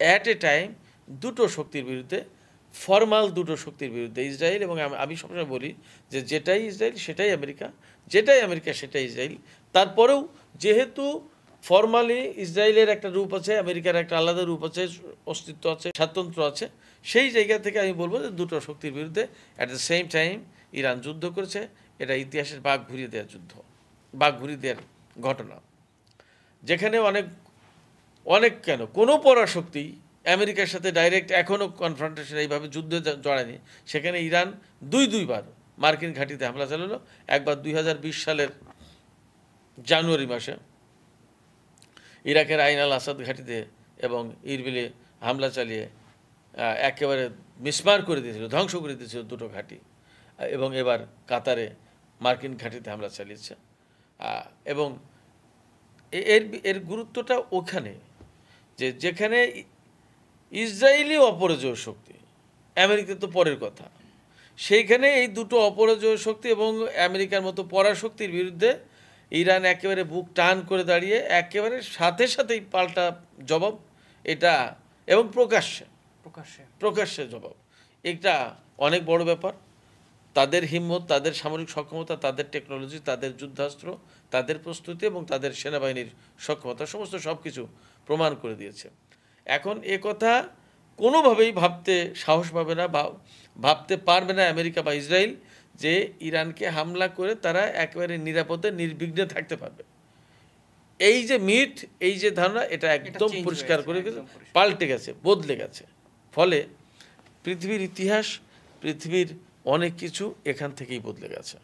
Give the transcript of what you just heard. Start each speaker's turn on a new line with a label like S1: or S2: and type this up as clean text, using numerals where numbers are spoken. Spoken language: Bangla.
S1: অ্যাট এ টাইম দুটো শক্তির বিরুদ্ধে, ফর্মাল দুটো শক্তির বিরুদ্ধে, ইসরায়েল এবং আমি সবসময় বলি যে যেটাই ইসরায়েল সেটাই আমেরিকা, যেটাই আমেরিকা সেটাই ইসরায়েল। তারপরেও যেহেতু ফর্মালি ইসরায়েলের একটা রূপ আছে, আমেরিকার একটা আলাদা রূপ আছে, অস্তিত্ব আছে, স্বাতন্ত্র আছে, সেই জায়গা থেকে আমি বলবো যে দুটো শক্তির বিরুদ্ধে at the same time Iran যুদ্ধ করেছে। এটা ইতিহাসের বাঘ ঘুরিয়ে দেওয়ার যুদ্ধ, বাঘ ঘুরিয়ে দেওয়ার ঘটনা, যেখানে অনেক কেন কোনো পরাশক্তি আমেরিকার সাথে ডাইরেক্ট এখনও কনফ্রন্টেশন এইভাবে যুদ্ধে জড়ায়নি। সেখানে ইরান দুইবার মার্কিন ঘাঁটিতে হামলা চালালো। একবার 2020 সালের জানুয়ারি মাসে ইরাকের আইন আল আসাদ ঘাঁটিতে এবং ইরবিলে হামলা চালিয়ে একেবারে মিসমার করে দিয়েছিল, ধ্বংস করে দিয়েছিল দুটো ঘাঁটি। এবং এবার কাতারে মার্কিন ঘাঁটিতে হামলা চালিয়েছে। এবং এর গুরুত্বটা ওখানে যে যেখানে ইসরায়েলি অপরাজয় শক্তি, আমেরিকা তো পরের কথা, সেইখানে এই দুটো অপরাজয় শক্তি এবং আমেরিকার মতো পরাশক্তির বিরুদ্ধে ইরান একেবারে বুক টান করে দাঁড়িয়ে একেবারে সাথেই পাল্টা জবাব, এটা এবং প্রকাশ্যে জবাব, এটা অনেক বড় ব্যাপার। তাদের হিম্মত, তাদের সামরিক সক্ষমতা, তাদের টেকনোলজি, তাদের যুদ্ধাস্ত্র, তাদের প্রস্তুতি এবং তাদের সেনাবাহিনীর সক্ষমতা সমস্ত সব কিছু প্রমাণ করে দিয়েছে। এখন এ কথা কোনোভাবেই ভাবতে সাহস পাবে না বা ভাবতে পারবে না আমেরিকা বা ইসরায়েল যে ইরানকে হামলা করে তারা একেবারে নিরাপদে নির্বিঘ্নে থাকতে পারবে। এই যে মিথ, এই যে ধারণা, এটা একদম পরিষ্কার করে পাল্টে গেছে, বদলে গেছে। ফলে পৃথিবীর ইতিহাস, পৃথিবীর অনেক কিছু এখান থেকেই বদলে গেছে।